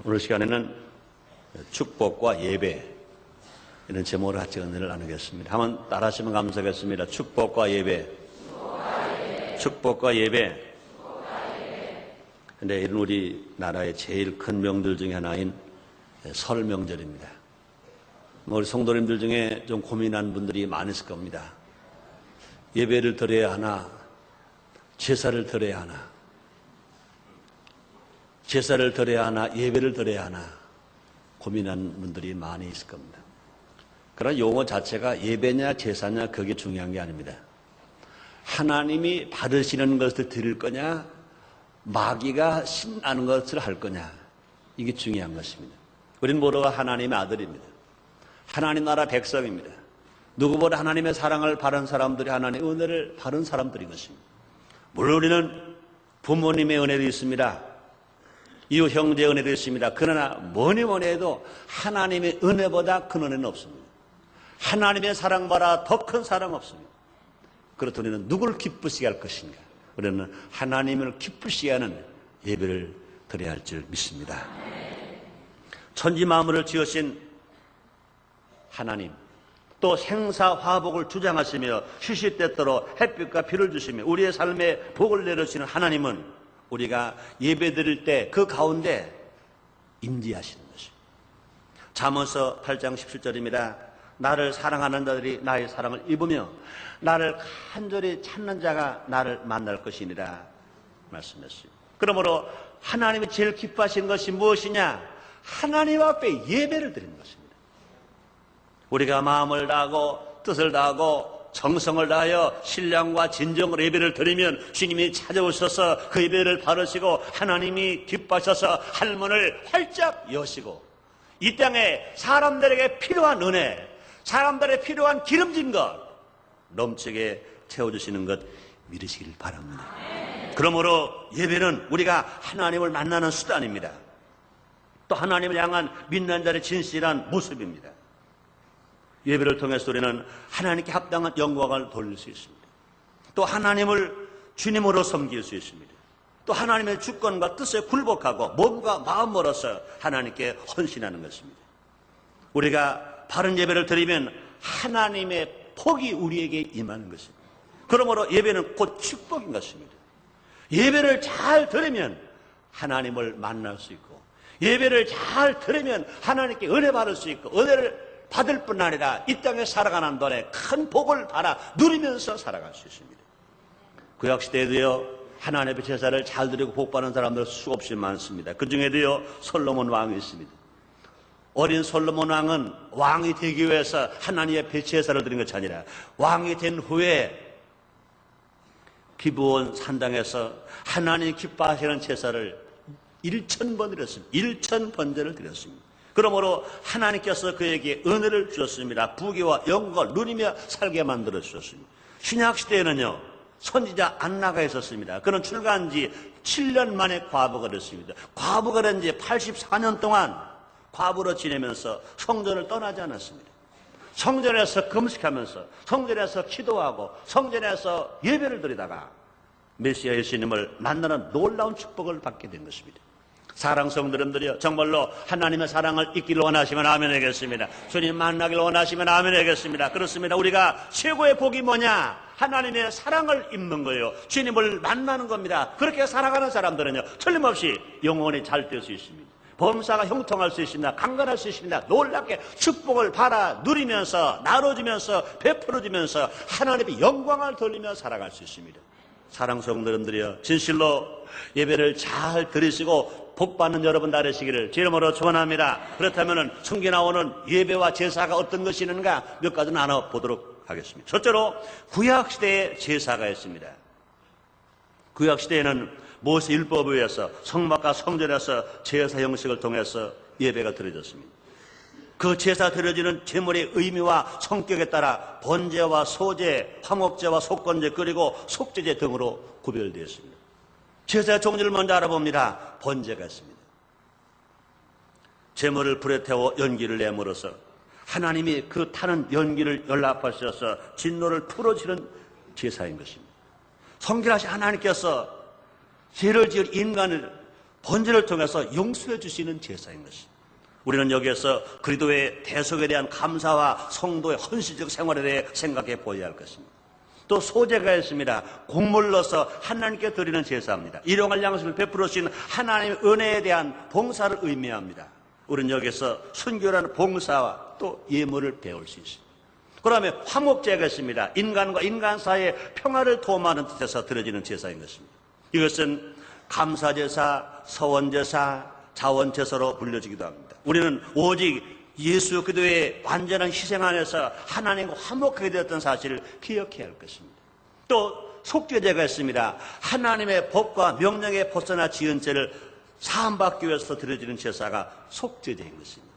오늘 시간에는 축복과 예배 이런 제목으로 같이 은혜를 나누겠습니다. 한번 따라하시면 감사하겠습니다. 축복과 예배. 축복과 예배. 근데 이런 우리나라의 제일 큰 명절 중에 하나인 설 명절입니다. 우리 성도님들 중에 좀 고민한 분들이 많으실 겁니다. 예배를 드려야 하나, 제사를 드려야 하나, 제사를 드려야 하나, 예배를 드려야 하나 고민하는 분들이 많이 있을 겁니다. 그러나 용어 자체가 예배냐 제사냐 그게 중요한 게 아닙니다. 하나님이 받으시는 것을 드릴 거냐, 마귀가 신나는 것을 할 거냐, 이게 중요한 것입니다. 우리는 모두가 하나님의 아들입니다. 하나님 나라 백성입니다. 누구보다 하나님의 사랑을 바른 사람들이 하나님의 은혜를 바른 사람들인 것입니다. 물론 우리는 부모님의 은혜도 있습니다. 이웃 형제의 은혜도 있습니다. 그러나 뭐니 해도 하나님의 은혜보다 큰 은혜는 없습니다. 하나님의 사랑보다 더 큰 사랑 없습니다. 그렇다면 우리는 누구를 기쁘시게 할 것인가? 우리는 하나님을 기쁘시게 하는 예배를 드려야 할 줄 믿습니다. 천지 만물을 지으신 하나님, 또 생사화복을 주장하시며 시시때때로 햇빛과 비를 주시며 우리의 삶에 복을 내려주시는 하나님은 우리가 예배드릴 때 그 가운데 임재하시는 것입니다. 잠언서 8장 17절입니다. 나를 사랑하는 자들이 나의 사랑을 입으며 나를 간절히 찾는 자가 나를 만날 것이니라 말씀했습니다. 그러므로 하나님이 제일 기뻐하시는 것이 무엇이냐? 하나님 앞에 예배를 드리는 것입니다. 우리가 마음을 다하고 뜻을 다하고 정성을 다하여 신령과 진정으로 예배를 드리면 주님이 찾아오셔서 그 예배를 받으시고 하나님이 기뻐하셔서 할문을 활짝 여시고 이 땅에 사람들에게 필요한 은혜, 사람들에게 필요한 기름진 것 넘치게 채워주시는 것 믿으시길 바랍니다. 그러므로 예배는 우리가 하나님을 만나는 수단입니다. 또 하나님을 향한 믿는 자의 진실한 모습입니다. 예배를 통해서 우리는 하나님께 합당한 영광을 돌릴 수 있습니다. 또 하나님을 주님으로 섬길 수 있습니다. 또 하나님의 주권과 뜻에 굴복하고 몸과 마음으로서 하나님께 헌신하는 것입니다. 우리가 바른 예배를 드리면 하나님의 복이 우리에게 임하는 것입니다. 그러므로 예배는 곧 축복인 것입니다. 예배를 잘 드리면 하나님을 만날 수 있고 예배를 잘 드리면 하나님께 은혜 받을 수 있고 은혜를 받을 뿐 아니라 이 땅에 살아가는 동안에 큰 복을 받아 누리면서 살아갈 수 있습니다. 구약시대에도요 하나님의 제사를 잘 드리고 복받는 사람들 수없이 많습니다. 그 중에도요 솔로몬 왕이 있습니다. 어린 솔로몬 왕은 왕이 되기 위해서 하나님의 제사를 드린 것이 아니라 왕이 된 후에 기브온 산당에서 하나님이 기뻐하시는 제사를 1000번 드렸습니다. 1000번제를 드렸습니다. 그러므로 하나님께서 그에게 은혜를 주셨습니다. 부귀와 영광을 누리며 살게 만들어 주셨습니다. 신약시대에는요 선지자 안나가 있었습니다. 그는 출가한 지 7년 만에 과부가 됐습니다. 과부가 된 지 84년 동안 과부로 지내면서 성전을 떠나지 않았습니다. 성전에서 금식하면서 성전에서 기도하고 성전에서 예배를 드리다가 메시아 예수님을 만나는 놀라운 축복을 받게 된 것입니다. 사랑 성도님들이여 정말로 하나님의 사랑을 잊기를 원하시면 아멘 하겠습니다. 주님 만나기를 원하시면 아멘 하겠습니다. 그렇습니다. 우리가 최고의 복이 뭐냐? 하나님의 사랑을 입는 거예요. 주님을 만나는 겁니다. 그렇게 살아가는 사람들은요 틀림없이 영원히 잘 될 수 있습니다. 범사가 형통할 수 있습니다. 강건할 수 있습니다. 놀랍게 축복을 받아 누리면서 나눠주면서 베풀어주면서 하나님의 영광을 돌리며 살아갈 수 있습니다. 사랑 성도님들이여 진실로 예배를 잘 드리시고 복받는 여러분 되시기를 제 이름으로 축원합니다. 그렇다면 성경에 나오는 예배와 제사가 어떤 것이 있는가 몇 가지 나눠보도록 하겠습니다. 첫째로 구약시대에 제사가 있습니다. 구약시대에는 모세 율법에 의해서 성막과 성전에서 제사 형식을 통해서 예배가 드려졌습니다. 그 제사 드려지는 제물의 의미와 성격에 따라 번제와 소제, 화목제와 속건제 그리고 속죄제 등으로 구별되었습니다. 제사의 종류를 먼저 알아봅니다. 번제가 있습니다. 제물을 불에 태워 연기를 내므로써 하나님이 그 타는 연기를 연락하셔서 진노를 풀어주는 제사인 것입니다. 성결하신 하나님께서 죄를 지을 인간을 번제를 통해서 용서해 주시는 제사인 것입니다. 우리는 여기에서 그리스도의 대속에 대한 감사와 성도의 헌신적 생활에 대해 생각해 보아야 할 것입니다. 또 소제가 있습니다. 곡물로서 하나님께 드리는 제사입니다. 일용할 양식을 베풀어 주신 하나님의 은혜에 대한 봉사를 의미합니다. 우리는 여기서 순교라는 봉사와 또 예물을 배울 수 있습니다. 그러면 화목제가 있습니다. 인간과 인간 사이의 평화를 도모하는 뜻에서 드려지는 제사인 것입니다. 이것은 감사제사, 서원제사, 자원제사로 불려지기도 합니다. 우리는 오직 예수 그리스도의 완전한 희생 안에서 하나님과 화목하게 되었던 사실을 기억해야 할 것입니다. 또 속죄제가 있습니다. 하나님의 법과 명령에 벗어나 지은 죄를 사함받기 위해서 드려지는 제사가 속죄제인 것입니다.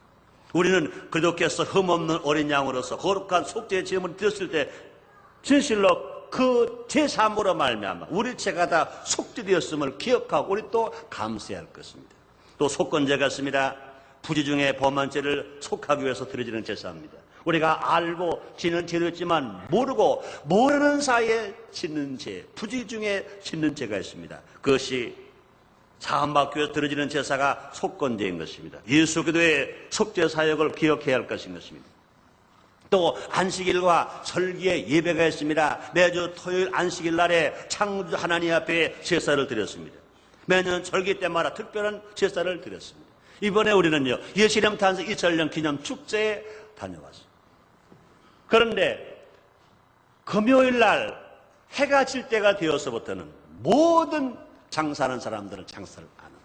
우리는 그리스도께서 흠없는 어린 양으로서 거룩한 속죄의 제물을 드렸을 때 진실로 그 제사함으로 말미암아 우리 죄가 다 속죄되었음을 기억하고 우리 또 감사해야 할 것입니다. 또 속건제가 있습니다. 부지 중에 범한 죄를 속하기 위해서 드려지는 제사입니다. 우리가 알고 지는 죄도 있지만 모르는 사이에 짓는 죄, 부지 중에 짓는 죄가 있습니다. 그것이 사함받기 위해서 드려지는 제사가 속건제인 것입니다. 예수 그리스도의 속죄 사역을 기억해야 할 것인 것입니다. 또 안식일과 설기의 예배가 있습니다. 매주 토요일 안식일 날에 창조 하나님 앞에 제사를 드렸습니다. 매년 절기 때마다 특별한 제사를 드렸습니다. 이번에 우리는요, 예수님 탄생 2000년 기념 축제에 다녀왔습니다. 그런데 금요일 날 해가 질 때가 되어서부터는 모든 장사하는 사람들은 장사를 안 합니다.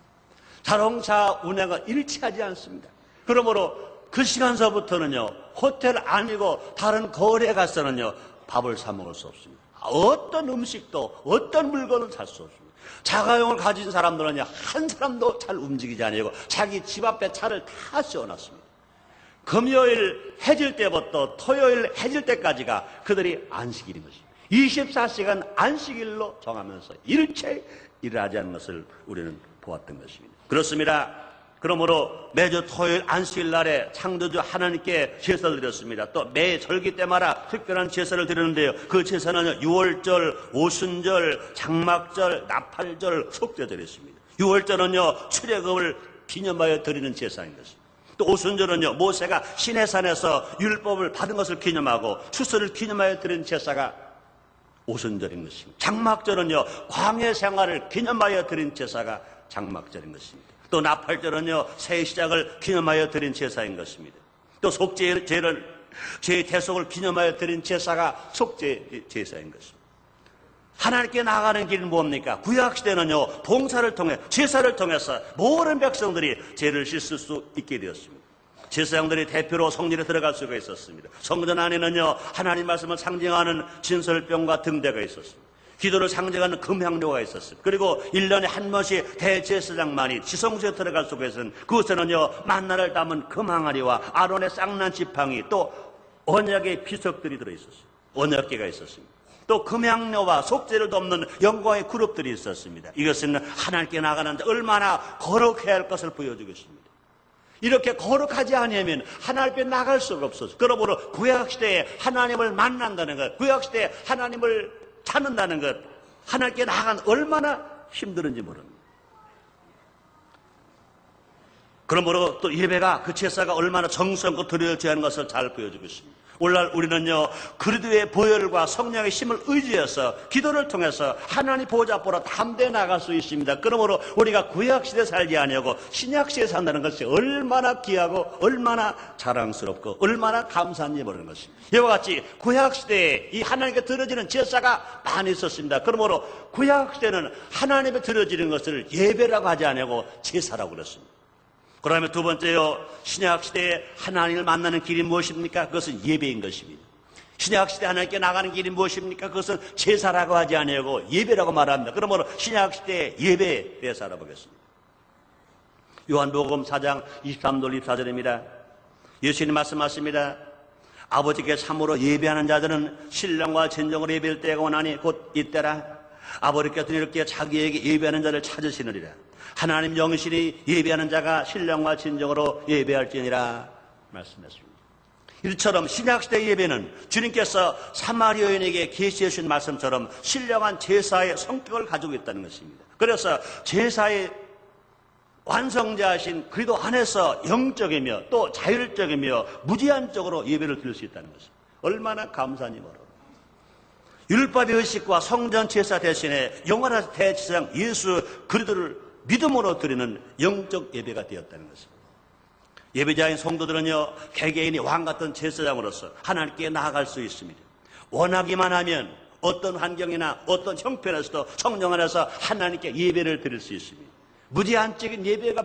자동차 운행은 일치하지 않습니다. 그러므로 그 시간서부터는요, 호텔 아니고 다른 거리에 가서는요, 밥을 사 먹을 수 없습니다. 어떤 음식도 어떤 물건을 살 수 없습니다. 자가용을 가진 사람들은요, 한 사람도 잘 움직이지 않고 자기 집 앞에 차를 다 세워놨습니다. 금요일 해질 때부터 토요일 해질 때까지가 그들이 안식일인 것입니다. 24시간 안식일로 정하면서 일체 일하지 않는 것을 우리는 보았던 것입니다. 그렇습니다. 그러므로 매주 토요일 안식일 날에 창조주 하나님께 제사를 드렸습니다. 또 매 절기 때마다 특별한 제사를 드렸는데요. 그 제사는 유월절, 오순절, 장막절, 나팔절, 속죄절이었습니다. 유월절은요, 출애굽을 기념하여 드리는 제사인 것입니다. 또 오순절은요, 모세가 시내산에서 율법을 받은 것을 기념하고 추수를 기념하여 드리는 제사가 오순절인 것입니다. 장막절은요, 광야 생활을 기념하여 드린 제사가 장막절인 것입니다. 또 나팔절은요, 새 시작을 기념하여 드린 제사인 것입니다. 또 속죄제를 죄의 대속을 기념하여 드린 제사가 속죄 제사인 것입니다. 하나님께 나아가는 길은 뭡니까? 구약시대는요, 봉사를 통해 제사를 통해서 모든 백성들이 죄를 씻을 수 있게 되었습니다. 제사장들이 대표로 성전에 들어갈 수가 있었습니다. 성전 안에는요, 하나님 말씀을 상징하는 진설병과 등대가 있었습니다. 기도를 상징하는 금향료가 있었습니다. 그리고 1년에 한 번씩 대제사장만이 지성소에 들어갈 수가 있었는 그곳에는요, 만나를 담은 금항아리와 아론의 쌍난 지팡이, 또 언약의 비석들이 들어있었습니다. 언약궤가 있었습니다. 또 금향료와 속죄를 돕는 영광의 그룹들이 있었습니다. 이것은 하나님께 나가는 데 얼마나 거룩해야 할 것을 보여주고 있습니다. 이렇게 거룩하지 않으면 하나님 앞에 나갈 수가 없었어요. 그러므로 구약시대에 하나님을 만난다는 것, 구약시대에 하나님을 찾는다는 것, 하나님께 나아간 얼마나 힘들은지 모릅니다. 그러므로 또 예배가, 그 제사가 얼마나 정성껏 드려져야 하는 것을 잘 보여주고 있습니다. 오늘날 우리는요, 그리스도의 보혈과 성령의 힘을 의지해서 기도를 통해서 하나님 보좌 앞으로 담대히 나갈 수 있습니다. 그러므로 우리가 구약시대에 살지 아니하고 신약시대에 산다는 것이 얼마나 귀하고 얼마나 자랑스럽고 얼마나 감사한지 모르는 것입니다. 이와 같이 구약시대에 이 하나님께 드려지는 제사가 많이 있었습니다. 그러므로 구약시대는 하나님께 드려지는 것을 예배라고 하지 아니하고 제사라고 그랬습니다. 그러면 두 번째요, 신약시대에 하나님을 만나는 길이 무엇입니까? 그것은 예배인 것입니다. 신약시대 하나님께 나가는 길이 무엇입니까? 그것은 제사라고 하지 아니하고 예배라고 말합니다. 그러므로 신약시대의 예배에 대해서 알아보겠습니다. 요한복음 4장 23절 24절입니다. 예수님 말씀하십니다. 아버지께 참으로 예배하는 자들은 신령과 진정으로 예배할 때가 오나니 곧 이때라. 아버지께서 이렇게 자기에게 예배하는 자를 찾으시느니라. 하나님 영신이 예배하는 자가 신령과 진정으로 예배할지니라 말씀했습니다. 이처럼 신약시대 예배는 주님께서 사마리아 여인에게 계시해 주신 말씀처럼 신령한 제사의 성격을 가지고 있다는 것입니다. 그래서 제사의 완성자이신 그리스도 안에서 영적이며 또 자율적이며 무제한적으로 예배를 드릴 수 있다는 것입니다. 얼마나 감사하니 모르. 율법의 의식과 성전 제사 대신에 영원한 대제사장 예수 그리스도를 믿음으로 드리는 영적 예배가 되었다는 것입니다. 예배자인 성도들은요, 개개인이 왕같은 제사장으로서 하나님께 나아갈 수 있습니다. 원하기만 하면 어떤 환경이나 어떤 형편에서도 성령 안에서 하나님께 예배를 드릴 수 있습니다. 무제한적인 예배가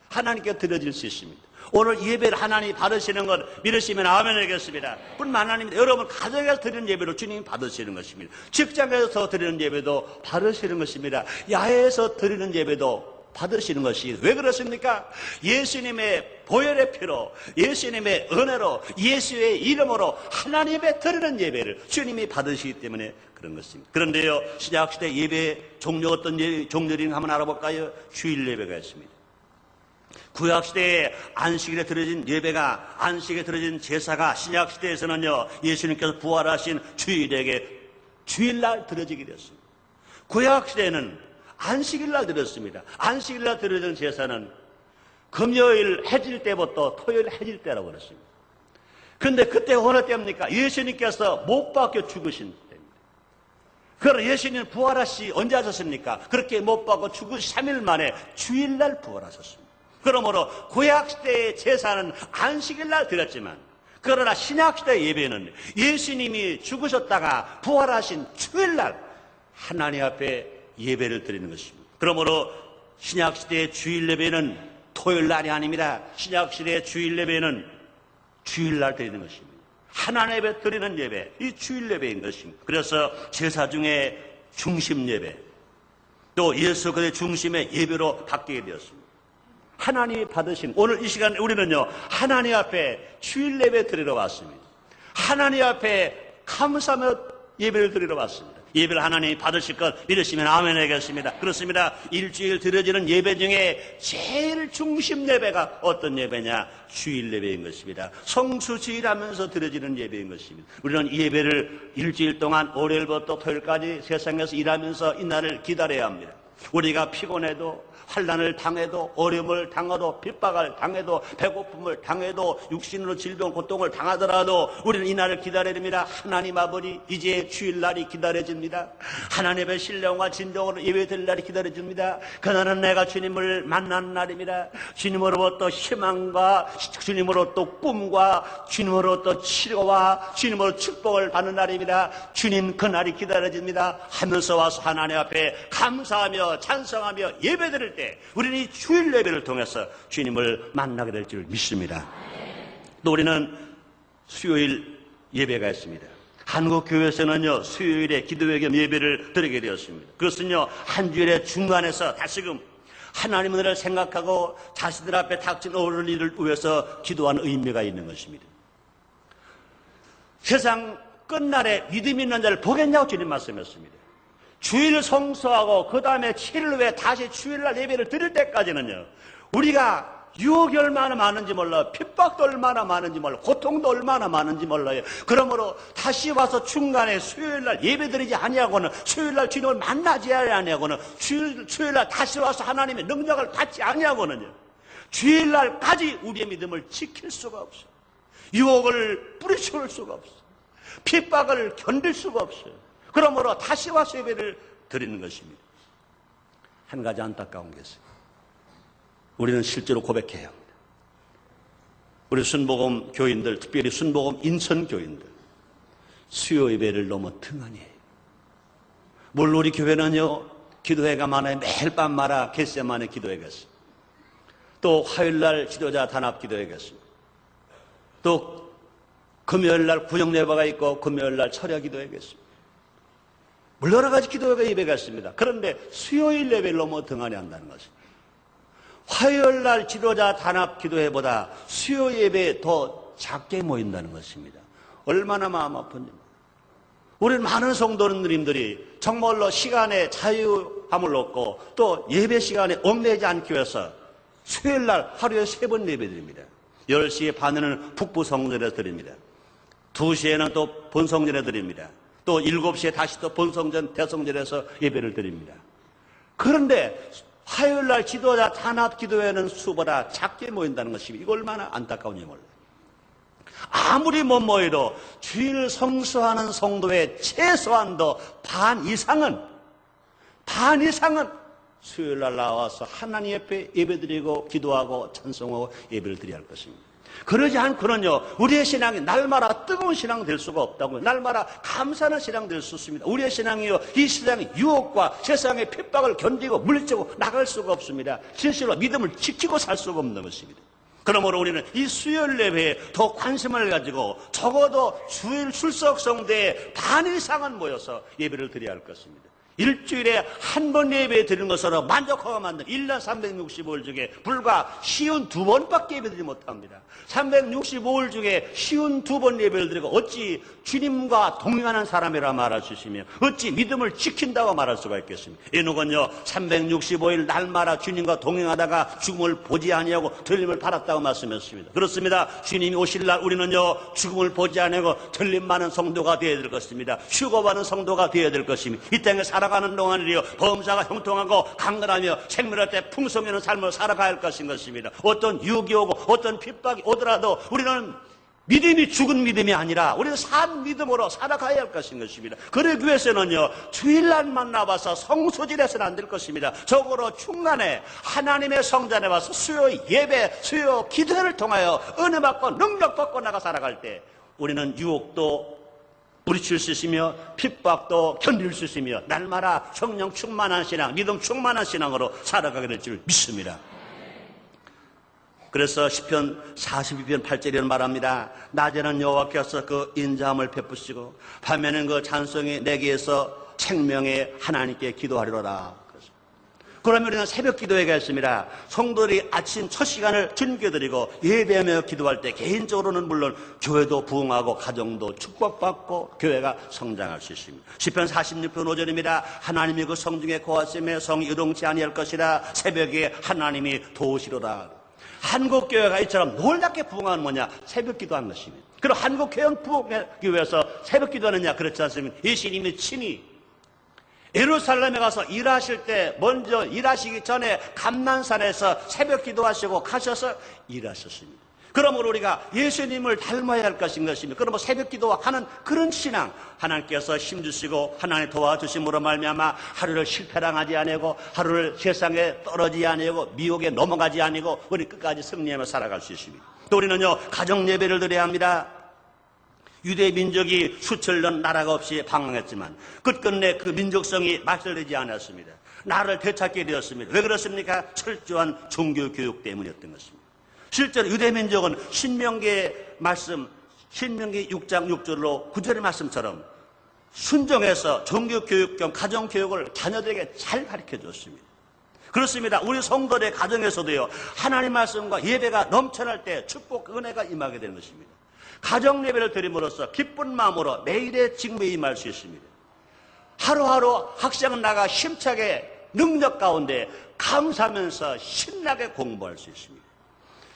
하나님께 드려질 수 있습니다. 오늘 예배를 하나님이 받으시는 것 믿으시면 아멘 하겠습니다. 뿐만 아닙니다. 여러분 가정에서 드리는 예배로 주님이 받으시는 것입니다. 직장에서 드리는 예배도 받으시는 것입니다. 야외에서 드리는 예배도 받으시는 것이 왜 그렇습니까? 예수님의 보혈의 피로, 예수님의 은혜로, 예수의 이름으로 하나님의 드리는 예배를 주님이 받으시기 때문에 그런 것입니다. 그런데요, 신약시대 예배 종류 어떤 종류인가 한번 알아볼까요? 주일 예배가 있습니다. 구약시대에 안식일에 드려진 예배가, 안식일에 드려진 제사가 신약시대에서는요, 예수님께서 부활하신 주일에게 주일날 드려지게 되었습니다. 구약시대에는 안식일날 드렸습니다. 안식일날 드려진 제사는 금요일 해질 때부터 토요일 해질 때라고 그랬습니다. 그런데 그때가 어느 때입니까? 예수님께서 못 박혀 죽으신 때입니다. 그러나 예수님은 부활하시 언제 하셨습니까? 그렇게 못 박혀 죽으신 3일 만에 주일날 부활하셨습니다. 그러므로 구약시대의 제사는 안식일날 드렸지만, 그러나 신약시대 예배는 예수님이 죽으셨다가 부활하신 주일날 하나님 앞에 예배를 드리는 것입니다. 그러므로 신약시대의 주일 예배는 토요일날이 아닙니다. 신약시대의 주일 예배는 주일날 드리는 것입니다. 하나님 앞에 드리는 예배, 이 주일 예배인 것입니다. 그래서 제사 중에 중심 예배, 또 예수 그리스도의 중심의 예배로 바뀌게 되었습니다. 하나님이 받으신 오늘 이 시간에 우리는요, 하나님 앞에 주일 예배 드리러 왔습니다. 하나님 앞에 감사하며 예배를 드리러 왔습니다. 예배를 하나님이 받으실 것 믿으시면 아멘 하겠습니다. 그렇습니다. 일주일 드려지는 예배 중에 제일 중심 예배가 어떤 예배냐? 주일 예배인 것입니다. 성수주일하면서 드려지는 예배인 것입니다. 우리는 이 예배를 일주일 동안 월요일부터 토요일까지 세상에서 일하면서 이 날을 기다려야 합니다. 우리가 피곤해도, 환난을 당해도, 어려움을 당해도, 핍박을 당해도, 배고픔을 당해도, 육신으로 질병, 고통을 당하더라도 우리는 이 날을 기다려야 됩니다. 하나님 아버지, 이제 주일날이 기다려집니다. 하나님의 신령과 진정으로 예배드릴 날이 기다려집니다. 그날은 내가 주님을 만난 날입니다. 주님으로부터 희망과, 주님으로부터 꿈과, 주님으로부터 치료와, 주님으로 축복을 받는 날입니다. 주님 그날이 기다려집니다. 하면서 와서 하나님 앞에 감사하며 찬성하며 예배드릴 때 우리는 이 주일 예배를 통해서 주님을 만나게 될 줄 믿습니다. 또 우리는 수요일 예배가 있습니다. 한국 교회에서는요, 수요일에 기도회 겸 예배를 드리게 되었습니다. 그것은요, 한 주일의 중간에서 다시금 하나님을 생각하고 자신들 앞에 닥친 어려운 일을 위해서 기도하는 의미가 있는 것입니다. 세상 끝날에 믿음 있는 자를 보겠냐고 주님 말씀했습니다. 주일 성수하고 그 다음에 7일 후에 다시 주일날 예배를 드릴 때까지는요, 우리가 유혹이 얼마나 많은지 몰라요. 핍박도 얼마나 많은지 몰라요. 고통도 얼마나 많은지 몰라요. 그러므로 다시 와서 중간에 수요일날 예배 드리지 아니하고는, 수요일날 주님을 만나지 아니하고는, 수요일날 다시 와서 하나님의 능력을 받지 아니하고는요, 주일날까지 우리의 믿음을 지킬 수가 없어요. 유혹을 뿌리쳐올 수가 없어요. 핍박을 견딜 수가 없어요. 그러므로 다시 와서 예배를 드리는 것입니다. 한 가지 안타까운 게 있어요. 우리는 실제로 고백해야 합니다. 우리 순복음 교인들, 특별히 순복음 인천 교인들, 수요 예배를 너무 등한히 해요. 물론 우리 교회는요, 기도회가 많아요. 매일 밤마다 겟세마네 기도회가 있어요. 또 화요일날 지도자 단합 기도회가 있어요. 또 금요일날 구역 예배가 있고 금요일날 철야 기도회가 있어요. 물론 여러 가지 기도회가 예배가 있습니다. 그런데 수요일 예배를 너무 등한히 한다는 것입니다. 화요일날 지도자 단합 기도회보다 수요 예배에 더 작게 모인다는 것입니다. 얼마나 마음 아픈지. 우리 많은 성도님들이 정말로 시간에 자유함을 얻고 또 예배 시간에 얽매이지 않기 위해서 수요일날 하루에 3번 예배 드립니다. 10시에 반에는 북부 성전에서 드립니다. 2시에는 또 본성전에 드립니다. 또 7시에 다시 또 본성전, 대성전에서 예배를 드립니다. 그런데 화요일날 기도자 단합 기도회는 수보다 작게 모인다는 것입니다. 이거 얼마나 안타까운 일을. 아무리 못 모여도 주일 성수하는 성도의 최소한도 반 이상은 수요일날 나와서 하나님 옆에 예배드리고 기도하고 찬송하고 예배를 드려야 할 것입니다. 그러지 않고는요, 우리의 신앙이 날마다 뜨거운 신앙 될 수가 없다고요. 날마다 감사하는 신앙 될 수 없습니다. 우리의 신앙이요, 이 세상의 유혹과 세상의 핍박을 견디고 물리치고 나갈 수가 없습니다. 진실로 믿음을 지키고 살 수가 없는 것입니다. 그러므로 우리는 이 수요일 예배에 더 관심을 가지고 적어도 주일 출석 성도의 반 이상은 모여서 예배를 드려야 할 것입니다. 일주일에 한 번 예배 드리는 것으로 만족하고 만든 1년 365일 중에 불과 52번밖에 예배드리지 못합니다. 365일 중에 52번 예배를 드리고 어찌 주님과 동행하는 사람이라 말할 수 있으며 어찌 믿음을 지킨다고 말할 수가 있겠습니까? 에녹은요 365일 날마다 주님과 동행하다가 죽음을 보지 아니하고 들림을 받았다고 말씀했습니다. 그렇습니다. 주님이 오실 날 우리는요 죽음을 보지 아니하고 들림 많은 성도가 되어야 될 것입니다. 휴거받은 성도가 되어야 될 것입니다. 이 땅에 살아가는 동안이요 범사가 형통하고 강건하며 생명할 때 풍성 있는 삶을 살아가야 할 것입니다. 어떤 유혹이 오고 어떤 핍박이 오더라도 우리는 믿음이 죽은 믿음이 아니라 우리는 산 믿음으로 살아가야 할 것입니다. 그러기 위해서는요 주일날만 나와서 성소질해서는 안 될 것입니다. 적어도 중간에 하나님의 성전에 와서 수요 예배, 수요 기도를 통하여 은혜 받고 능력 받고 나가 살아갈 때 우리는 유혹도 부딪힐 수 있으며 핍박도 견딜 수 있으며 날마다 성령 충만한 신앙, 믿음 충만한 신앙으로 살아가게 될 줄 믿습니다. 그래서 시편 42편 8절에는 말합니다. 낮에는 여호와께서 그 인자함을 베푸시고 밤에는 그 찬송이 내게에서 생명의 하나님께 기도하리로다. 그러면 우리는 새벽 기도회가 있습니다. 성도들이 아침 첫 시간을 주님께 드리고 예배하며 기도할 때 개인적으로는 물론 교회도 부흥하고 가정도 축복받고 교회가 성장할 수 있습니다. 시편 46편 5절입니다. 하나님이 그 성중에 거하심에 성이 요동치 아니할 것이라 새벽에 하나님이 도우시로다. 한국교회가 이처럼 놀랍게 부흥하는 뭐냐? 새벽 기도하는 것입니다. 그럼 한국교회는 부흥하기 위해서 새벽 기도하느냐? 그렇지 않습니까? 예수님이 친히 예루살렘에 가서 일하실 때 먼저 일하시기 전에 감난산에서 새벽 기도하시고 가셔서 일하셨습니다. 그러므로 우리가 예수님을 닮아야 할 것입니다. 그러므로 새벽 기도하는 그런 신앙 하나님께서 힘주시고 하나님 도와주심으로 말미암아 하루를 실패당하지 아니하고 하루를 세상에 떨어지지 아니하고 미혹에 넘어가지 아니하고 우리 끝까지 승리하며 살아갈 수 있습니다. 또 우리는요 가정 예배를 드려야 합니다. 유대 민족이 수천 년 나라가 없이 방황했지만 끝끝내 그 민족성이 말살되지 않았습니다. 나라를 되찾게 되었습니다. 왜 그렇습니까? 철저한 종교 교육 때문이었던 것입니다. 실제로 유대 민족은 신명기의 말씀, 신명기 6장 6절로 9절의 말씀처럼 순종해서 종교 교육 겸 가정 교육을 자녀들에게 잘 가르쳐 줬습니다. 그렇습니다. 우리 성도들의 가정에서도요 하나님 말씀과 예배가 넘쳐날 때 축복 은혜가 임하게 되는 것입니다. 가정 예배를 드림으로써 기쁜 마음으로 매일의 직무에 임할 수 있습니다. 하루하루 학생은 나가 힘차게 능력 가운데 감사하면서 신나게 공부할 수 있습니다.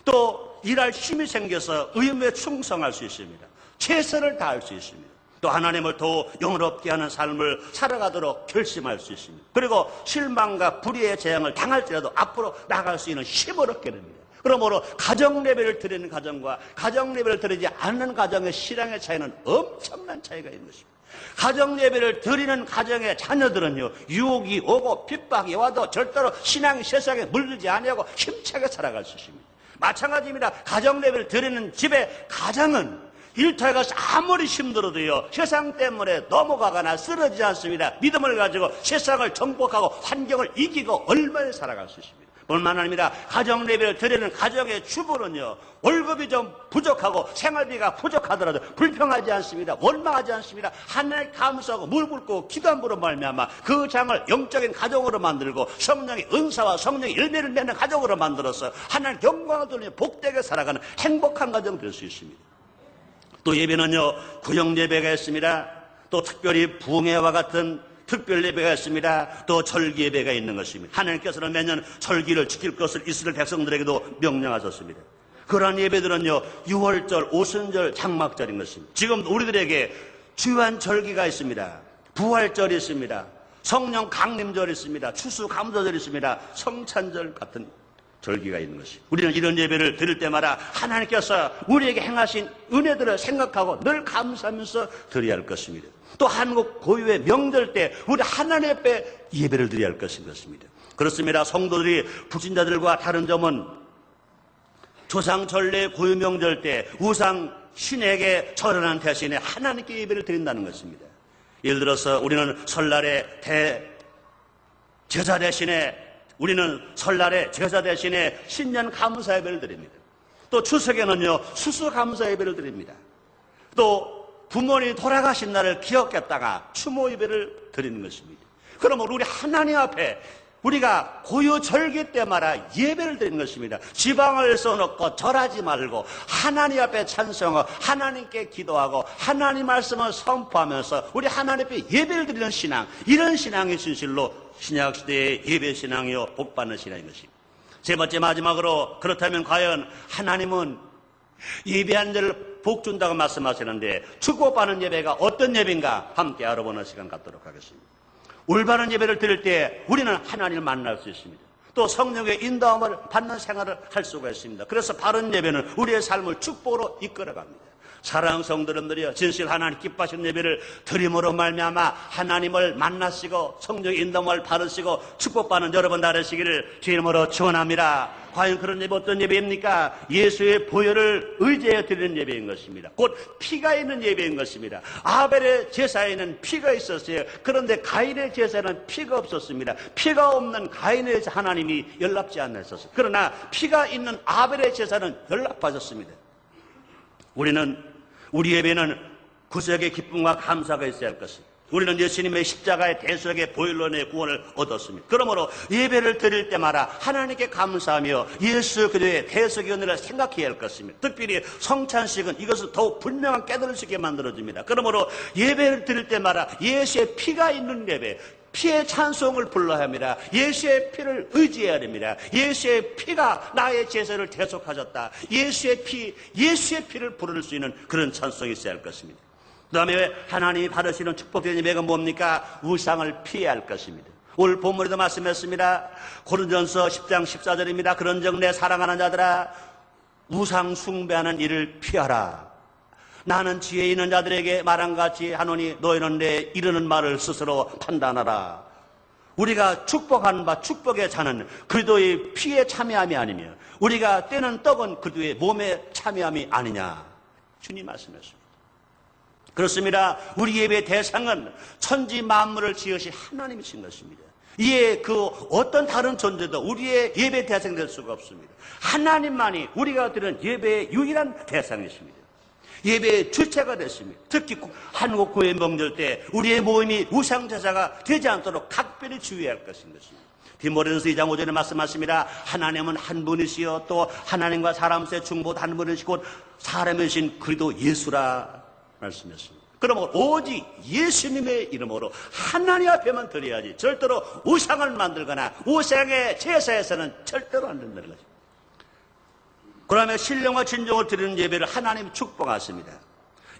또 일할 힘이 생겨서 의무에 충성할 수 있습니다. 최선을 다할 수 있습니다. 또 하나님을 더 영원롭게 하는 삶을 살아가도록 결심할 수 있습니다. 그리고 실망과 불의의 재앙을 당할지라도 앞으로 나갈 수 있는 힘을 얻게 됩니다. 그러므로 가정 예배를 드리는 가정과 가정 예배를 드리지 않는 가정의 신앙의 차이는 엄청난 차이가 있는 것입니다. 가정 예배를 드리는 가정의 자녀들은요 유혹이 오고 핍박이 와도 절대로 신앙이 세상에 물들지 아니하고 힘차게 살아갈 수 있습니다. 마찬가지입니다. 가정 예배를 드리는 집의 가장은 일터가 아무리 힘들어도요 세상 때문에 넘어가거나 쓰러지지 않습니다. 믿음을 가지고 세상을 정복하고 환경을 이기고 얼마나 살아갈 수 있습니다. 뿐만 아니라 가정 예배를 드리는 가정의 주부는요 월급이 좀 부족하고 생활비가 부족하더라도 불평하지 않습니다. 원망하지 않습니다. 하나님 감사하고 물 붓고 기도함으로 말미암아 그 장을 영적인 가정으로 만들고 성령의 은사와 성령의 열매를 맺는 가정으로 만들어서 하나님 영광을 돌리며 복되게 살아가는 행복한 가정 될 수 있습니다. 또 예배는요 구역 예배가 있습니다. 또 특별히 부흥회와 같은 특별 예배가 있습니다. 또 절기 예배가 있는 것입니다. 하나님께서는 매년 절기를 지킬 것을 이스라엘 백성들에게도 명령하셨습니다. 그러한 예배들은요 6월절, 오순절, 장막절인 것입니다. 지금 우리들에게 주요한 절기가 있습니다. 부활절이 있습니다. 성령 강림절이 있습니다. 추수감사절이 있습니다. 성찬절 같은 절기가 있는 것입니다. 우리는 이런 예배를 드릴 때마다 하나님께서 우리에게 행하신 은혜들을 생각하고 늘 감사하면서 드려야 할 것입니다. 또 한국 고유의 명절 때 우리 하나님 앞에 예배를 드려야 할 것입니다. 그렇습니다. 성도들이 불신자들과 다른 점은 조상 전례 고유 명절 때 우상 신에게 절하는 대신에 하나님께 예배를 드린다는 것입니다. 예를 들어서 우리는 설날에 제사 대신에 신년 감사 예배를 드립니다. 또 추석에는요 추수 감사 예배를 드립니다. 또 부모님이 돌아가신 날을 기억했다가 추모 예배를 드리는 것입니다. 그러면 우리 하나님 앞에 우리가 고유 절기 때마다 예배를 드리는 것입니다. 지방을 써놓고 절하지 말고 하나님 앞에 찬송하고 하나님께 기도하고 하나님 말씀을 선포하면서 우리 하나님 앞에 예배를 드리는 신앙, 이런 신앙이 진실로 신약시대의 예배 신앙이요 복받는 신앙인 것입니다. 세 번째 마지막으로, 그렇다면 과연 하나님은 예배한 자를 복 준다고 말씀하시는데 축복받는 예배가 어떤 예배인가 함께 알아보는 시간 갖도록 하겠습니다. 올바른 예배를 드릴 때 우리는 하나님을 만날 수 있습니다. 또 성령의 인도함을 받는 생활을 할 수가 있습니다. 그래서 바른 예배는 우리의 삶을 축복으로 이끌어갑니다. 사랑하는 성도님들이여, 진실 하나님 기뻐하시는 예배를 드림으로 말미암아 하나님을 만나시고 성령의 인도함을 받으시고 축복받는 여러분 되시기를 주 이름으로 축원합니다. 과연 그런 예배 어떤 예배입니까? 예수의 보혈을 의지해 드리는 예배인 것입니다. 곧 피가 있는 예배인 것입니다. 아벨의 제사에는 피가 있었어요. 그런데 가인의 제사에는 피가 없었습니다. 피가 없는 가인의 제사 하나님이 연락지 않으셨어요. 그러나 피가 있는 아벨의 제사는 연락받았습니다. 우리 예배는 구속의 기쁨과 감사가 있어야 할 것입니다. 우리는 예수님의 십자가의 대속의 보혈로 내 구원을 얻었습니다. 그러므로 예배를 드릴 때마다 하나님께 감사하며 예수 그리스도의 대속의 은혜를 생각해야 할 것입니다. 특별히 성찬식은 이것을 더욱 분명한 깨달을 수 있게 만들어줍니다. 그러므로 예배를 드릴 때마다 예수의 피가 있는 예배, 피의 찬송을 불러야 합니다. 예수의 피를 의지해야 됩니다. 예수의 피가 나의 제사를 대속하셨다. 예수의 피를 부를 수 있는 그런 찬송이 있어야 할 것입니다. 그 다음에 하나님이 받으시는 축복된 예배가 뭡니까? 우상을 피해야 할 것입니다. 오늘 본문에도 말씀했습니다. 고린도전서 10장 14절입니다. 그런즉 내 사랑하는 자들아, 우상 숭배하는 일을 피하라. 나는 지혜 있는 자들에게 말한 같이 하노니 너희는 내 이르는 말을 스스로 판단하라. 우리가 축복하는 바 축복의 자는 그리스도의 피에 참여함이 아니며 우리가 떼는 떡은 그리스도의 몸에 참여함이 아니냐. 주님 말씀했습니다. 그렇습니다. 우리 예배의 대상은 천지 만물을 지으신 하나님이신 것입니다. 이에 그 어떤 다른 존재도 우리의 예배 대상이 될 수가 없습니다. 하나님만이 우리가 드리는 예배의 유일한 대상이십니다. 예배의 주체가 됐습니다. 특히 한국 교회 명절 때 우리의 모임이 우상제사가 되지 않도록 각별히 주의해야 할 것인 것입니다. 디모데전서 2장 5절에 말씀하십니다. 하나님은 한 분이시요 또 하나님과 사람 사이의 중보도 한 분이시고 사람이신 그리스도 예수라 말씀했습니다. 그러면 오직 예수님의 이름으로 하나님 앞에만 드려야지 절대로 우상을 만들거나 우상의 제사에서는 절대로 안 된다는 거죠. 그러면 신령과 진정을 드리는 예배를 하나님이 축복하십니다.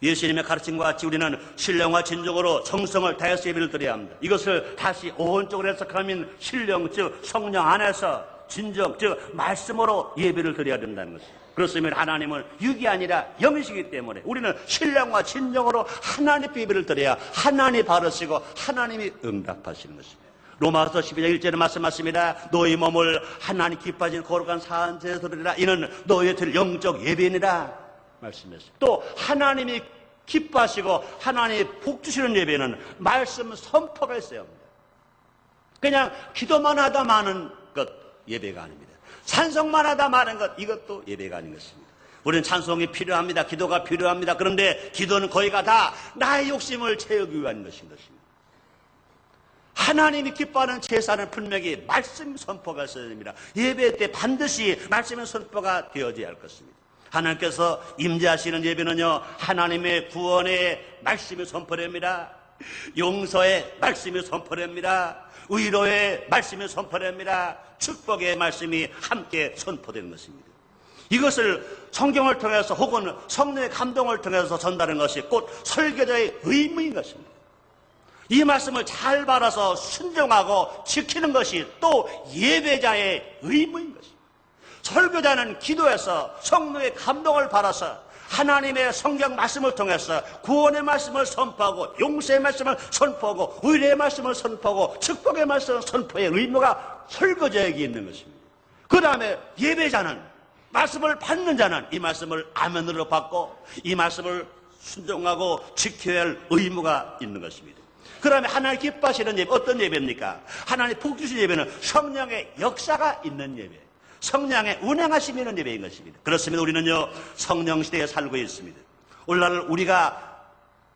예수님의 가르침과 같이 우리는 신령과 진정으로 정성을 다해서 예배를 드려야 합니다. 이것을 다시 오온적으로 해석하면 신령, 즉 성령 안에서 진정, 즉 말씀으로 예배를 드려야 된다는 것입니다. 그렇으면 하나님은 육이 아니라 영이시기 때문에 우리는 신령과 진정으로 하나님 예배를 드려야 하나님이 바르시고 하나님이 응답하시는 것입니다. 로마서 12장 1절에 말씀하십니다. 너희 몸을 하나님 기뻐하시는 거룩한 사한제에 드리라. 이는 너희의 드릴 영적 예배니라 말씀했습니다. 또 하나님이 기뻐하시고 하나님이 복 주시는 예배는 말씀 선포가 있어야 합니다. 그냥 기도만 하다 마는 것 예배가 아닙니다. 찬송만 하다 마는 것, 이것도 예배가 아닌 것입니다. 우리는 찬송이 필요합니다. 기도가 필요합니다. 그런데 기도는 거의가 다 나의 욕심을 채우기 위한 것인 것입니다. 하나님이 기뻐하는 제사는 분명히 말씀 선포가 있어야 됩니다. 예배 때 반드시 말씀의 선포가 되어져야 할 것입니다. 하나님께서 임재하시는 예배는요, 하나님의 구원의 말씀이 선포됩니다. 용서의 말씀이 선포됩니다. 의로의 말씀이 선포됩니다. 축복의 말씀이 함께 선포되는 것입니다. 이것을 성경을 통해서 혹은 성령의 감동을 통해서 전달하는 것이 곧 설교자의 의무인 것입니다. 이 말씀을 잘 받아서 순종하고 지키는 것이 또 예배자의 의무인 것입니다. 설교자는 기도해서 성령의 감동을 받아서 하나님의 성경 말씀을 통해서 구원의 말씀을 선포하고 용서의 말씀을 선포하고 의뢰의 말씀을 선포하고 축복의 말씀을 선포의 의무가 설교자에게 있는 것입니다. 그 다음에 예배자는, 말씀을 받는 자는 이 말씀을 아멘으로 받고 이 말씀을 순종하고 지켜야 할 의무가 있는 것입니다. 그 다음에 하나님 기뻐하시는 예배, 어떤 예배입니까? 하나님 복 주신 예배는 성령의 역사가 있는 예배, 성령의 운행하심이 있는 예배인 것입니다. 그렇습니다. 우리는요, 성령 시대에 살고 있습니다. 오늘날 우리가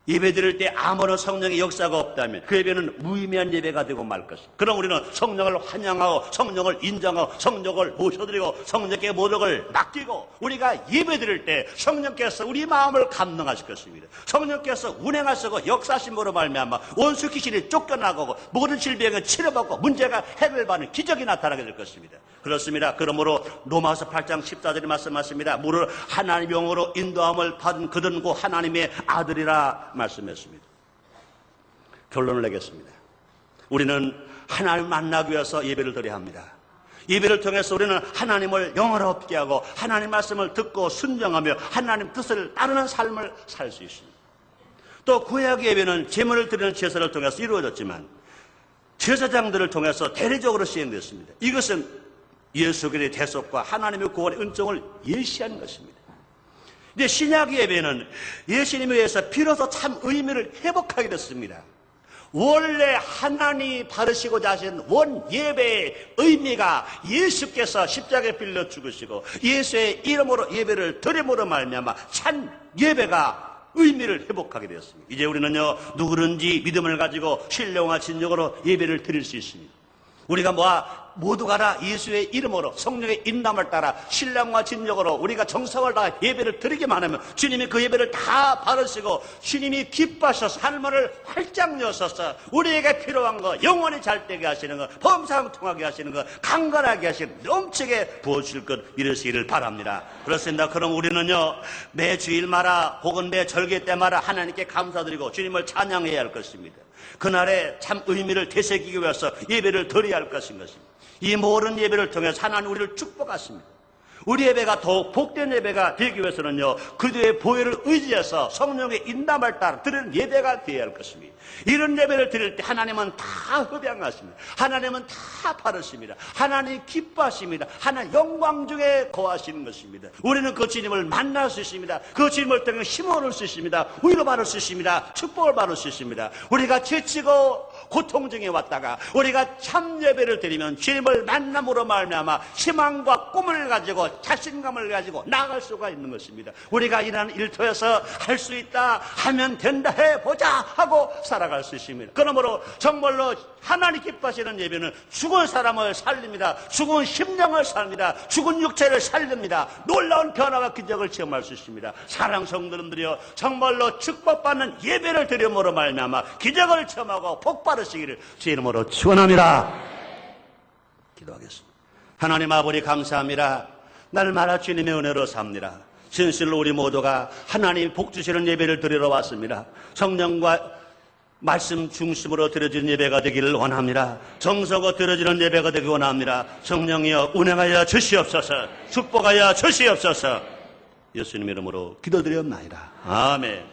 예배 드릴 때 아무런 성령의 역사가 없다면 그 예배는 무의미한 예배가 되고 말 것입니다. 그럼 우리는 성령을 환영하고 성령을 인정하고 성령을 모셔드리고 성령께 모독을 맡기고 우리가 예배 드릴 때 성령께서 우리 마음을 감동하실 것입니다. 성령께서 운행하시고 역사하심으로 말미암아 원수 귀신이 쫓겨나고 모든 질병을 치료받고 문제가 해결받는 기적이 나타나게 될 것입니다. 그렇습니다. 그러므로 로마서 8장 14절에 말씀하십니다. 무릇 하나님 영으로 인도함을 받은 그들은 곧 하나님의 아들이라 말씀했습니다. 결론을 내겠습니다. 우리는 하나님을 만나기 위해서 예배를 드려야 합니다. 예배를 통해서 우리는 하나님을 영화롭게 하고 하나님 말씀을 듣고 순종하며 하나님 뜻을 따르는 삶을 살 수 있습니다. 또 구약 예배는 제물을 드리는 제사를 통해서 이루어졌지만 제사장들을 통해서 대리적으로 시행됐습니다. 이것은 예수 그리스도의 대속과 하나님의 구원의 은총을 예시하는 것입니다. 이제 신약 예배는 예수님에 의해서 비로소 참 의미를 회복하게 됐습니다. 원래 하나님이 바르시고자 하신 원 예배의 의미가 예수께서 십자가에 빌려 죽으시고 예수의 이름으로 예배를 드림으로 말미암아 참 예배가 의미를 회복하게 되었습니다. 이제 우리는요, 누구든지 믿음을 가지고 신령과 진정으로 예배를 드릴 수 있습니다. 우리가 모두 가라 예수의 이름으로 성령의 인남을 따라 신령과 진정으로 우리가 정성을 다해 예배를 드리기만 하면 주님이 그 예배를 다 받으시고 주님이 기뻐하셔서 하늘문을 활짝 여셔서 우리에게 필요한 거 영원히 잘되게 하시는 거 범상통하게 하시는 거 강건하게 하시는 넘치게 부어주실 것 믿으시기를 바랍니다. 그렇습니다. 그럼 우리는요, 매 주일마다 혹은 매 절기 때마다 하나님께 감사드리고 주님을 찬양해야 할 것입니다. 그날의 참 의미를 되새기기 위해서 예배를 드려야 할 것인 것입니다. 이 모든 예배를 통해서 하나님 우리를 축복하십니다. 우리 예배가 더욱 복된 예배가 되기 위해서는요, 그들의 보혈을 의지해서 성령의 인담을 따라 드리는 예배가 되어야 할 것입니다. 이런 예배를 드릴 때 하나님은 다 흡양하십니다. 하나님은 다 바르십니다. 하나님 기뻐하십니다. 하나님 영광 중에 거하시는 것입니다. 우리는 그 주님을 만날 수 있습니다. 그 주님을 통해 힘을 얻을 수 있습니다. 위로 받을 수 있습니다. 축복을 받을 수 있습니다. 우리가 지치고 고통 중에 왔다가 우리가 참 예배를 드리면 주님을 만남으로 말미암아 희망과 꿈을 가지고 자신감을 가지고 나아갈 수가 있는 것입니다. 우리가 이러한 일터에서 할 수 있다, 하면 된다, 해보자 하고 살아갈 수 있습니다. 그러므로 정말로 하나님 기뻐하시는 예배는 죽은 사람을 살립니다. 죽은 심령을 살립니다. 죽은 육체를 살립니다. 놀라운 변화와 기적을 체험할 수 있습니다. 사랑 성도님들이여, 정말로 축복받는 예배를 드림으로 말미암아 기적을 체험하고 복 받으시기를 주의 이름으로 축원합니다. 기도하겠습니다. 하나님 아버지 감사합니다. 날마다 주님의 은혜로 삽니다. 진실로 우리 모두가 하나님 복 주시는 예배를 드리러 왔습니다. 성령과 말씀 중심으로 드려지는 예배가 되기를 원합니다. 정성으로 드려지는 예배가 되기 원합니다. 성령이여 운행하여 주시옵소서. 축복하여 주시옵소서. 예수님 이름으로 기도드렸나이다. 아멘.